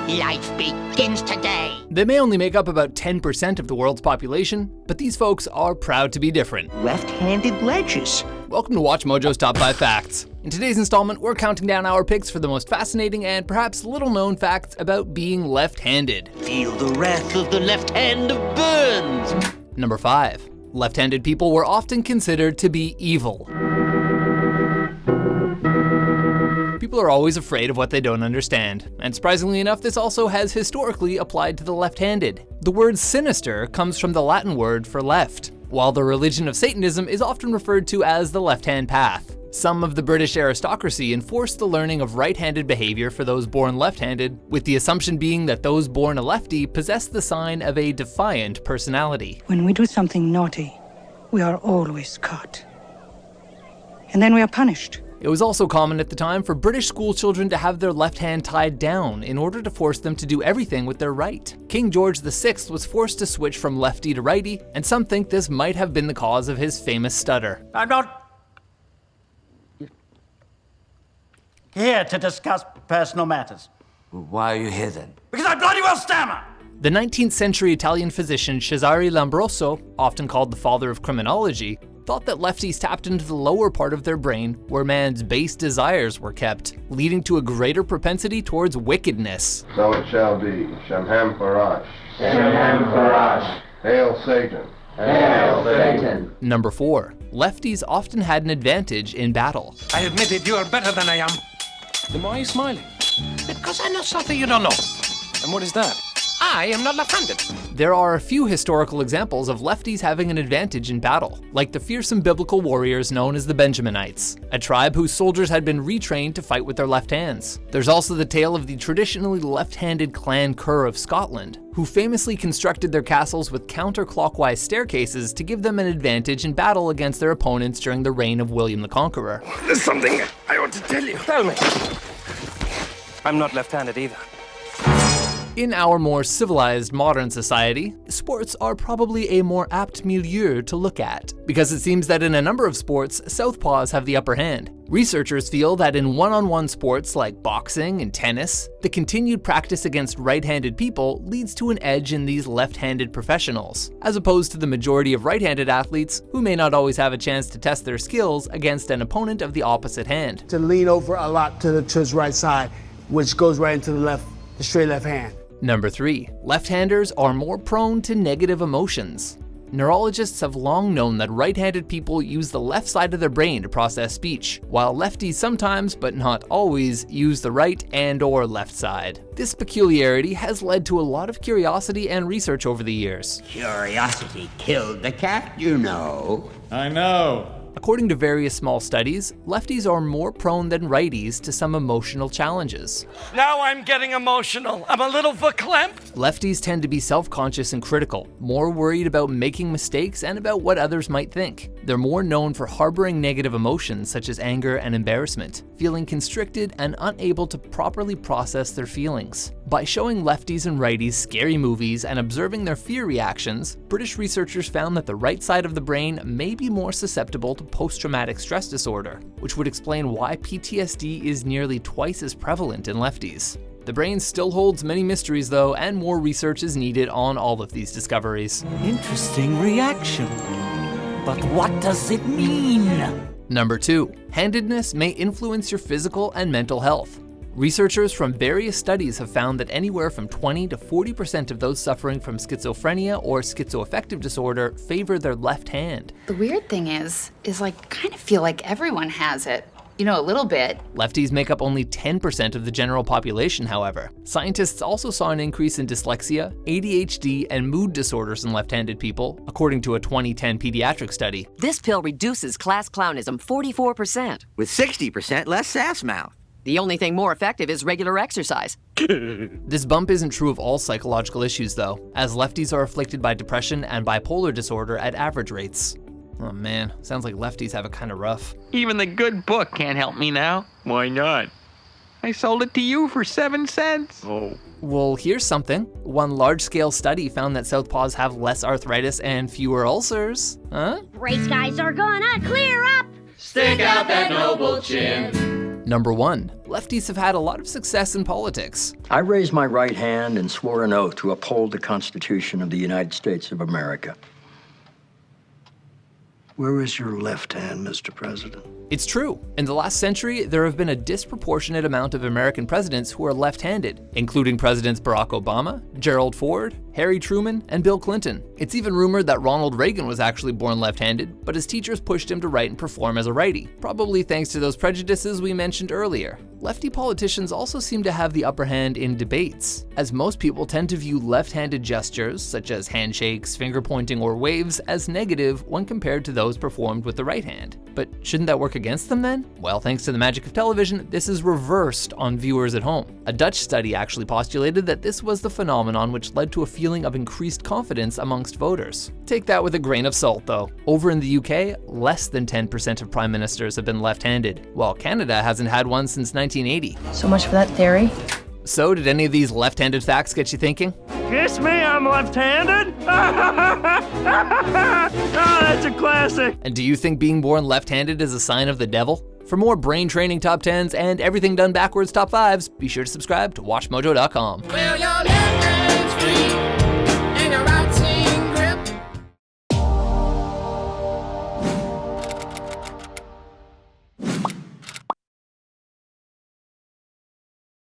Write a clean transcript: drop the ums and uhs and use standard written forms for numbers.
Life begins today. They may only make up about 10% of the world's population, but these folks are proud to be different. Left-handed ledges. Welcome to WatchMojo's Top 5 Facts. In today's installment, we're counting down our picks for the most fascinating and perhaps little-known facts about being left-handed. Feel the wrath of the left hand of Burns. Number 5. Left-handed people were often considered to be evil. People are always afraid of what they don't understand, and surprisingly enough, this also has historically applied to the left-handed. The word sinister comes from the Latin word for left, while the religion of Satanism is often referred to as the left-hand path. Some of the British aristocracy enforced the learning of right-handed behavior for those born left-handed, with the assumption being that those born a lefty possess the sign of a defiant personality. When we do something naughty, we are always caught. And then we are punished. It was also common at the time for British school children to have their left hand tied down in order to force them to do everything with their right. King George VI was forced to switch from lefty to righty, and some think this might have been the cause of his famous stutter. I'm not here to discuss personal matters. Why are you here then? Because I bloody well stammer! The 19th century Italian physician Cesare Lombroso, often called the father of criminology, thought that lefties tapped into the lower part of their brain where man's base desires were kept, leading to a greater propensity towards wickedness. So it shall be. Shamham Parash. Shamham Parash. Hail Satan. Hail Satan. Number 4. Lefties often had an advantage in battle. I admit it, you are better than I am. Then why are you smiling? Because I know something you don't know. And what is that? I am not left-handed. There are a few historical examples of lefties having an advantage in battle, like the fearsome biblical warriors known as the Benjaminites, a tribe whose soldiers had been retrained to fight with their left hands. There's also the tale of the traditionally left-handed Clan Kerr of Scotland, who famously constructed their castles with counterclockwise staircases to give them an advantage in battle against their opponents during the reign of William the Conqueror. There's something I want to tell you. Tell me. I'm not left-handed either. In our more civilized modern society, sports are probably a more apt milieu to look at, because it seems that in a number of sports, southpaws have the upper hand. Researchers feel that in one-on-one sports like boxing and tennis, the continued practice against right-handed people leads to an edge in these left-handed professionals, as opposed to the majority of right-handed athletes who may not always have a chance to test their skills against an opponent of the opposite hand. To lean over a lot to his right side, which goes right into the straight left hand. Number 3. Left-handers are more prone to negative emotions. Neurologists have long known that right-handed people use the left side of their brain to process speech, while lefties sometimes, but not always, use the right and/or left side. This peculiarity has led to a lot of curiosity and research over the years. Curiosity killed the cat, you know. I know. According to various small studies, lefties are more prone than righties to some emotional challenges. Now I'm getting emotional. I'm a little verklempt. Lefties tend to be self-conscious and critical, more worried about making mistakes and about what others might think. They're more known for harboring negative emotions such as anger and embarrassment, feeling constricted and unable to properly process their feelings. By showing lefties and righties scary movies and observing their fear reactions, British researchers found that the right side of the brain may be more susceptible to post-traumatic stress disorder, which would explain why PTSD is nearly twice as prevalent in lefties. The brain still holds many mysteries though, and more research is needed on all of these discoveries. Interesting reaction. But what does it mean? Number 2. Handedness may influence your physical and mental health. Researchers from various studies have found that anywhere from 20 to 40% of those suffering from schizophrenia or schizoaffective disorder favor their left hand. The weird thing is like, kind of feel like everyone has it. You know, a little bit. Lefties make up only 10% of the general population, however. Scientists also saw an increase in dyslexia, ADHD, and mood disorders in left-handed people, according to a 2010 pediatric study. This pill reduces class clownism 44%. With 60% less sass mouth. The only thing more effective is regular exercise. This bump isn't true of all psychological issues though, as lefties are afflicted by depression and bipolar disorder at average rates. Oh man, sounds like lefties have it kind of rough. Even the good book can't help me now. Why not? I sold it to you for 7 cents. Oh. Well, here's something. One large-scale study found that southpaws have less arthritis and fewer ulcers. Huh? Race guys are gonna clear up. Stick out that noble chin. Number 1. lefties have had a lot of success in politics. I raised my right hand and swore an oath to uphold the Constitution of the United States of America. Where is your left hand, Mr. President? It's true. In the last century, there have been a disproportionate amount of American presidents who are left-handed, including Presidents Barack Obama, Gerald Ford, Harry Truman, and Bill Clinton. It's even rumored that Ronald Reagan was actually born left-handed, but his teachers pushed him to write and perform as a righty, probably thanks to those prejudices we mentioned earlier. Lefty politicians also seem to have the upper hand in debates, as most people tend to view left-handed gestures, such as handshakes, finger-pointing, or waves, as negative when compared to those performed with the right hand. But shouldn't that work against them then? Well, thanks to the magic of television, this is reversed on viewers at home. A Dutch study actually postulated that this was the phenomenon which led to a feeling of increased confidence amongst voters. Take that with a grain of salt though. Over in the UK, less than 10% of prime ministers have been left-handed, while Canada hasn't had one since 1980. So much for that theory. So did any of these left-handed facts get you thinking? Kiss me, I'm left-handed? Oh, that's a classic. And do you think being born left-handed is a sign of the devil? For more brain training top 10s and everything done backwards top 5s, be sure to subscribe to WatchMojo.com.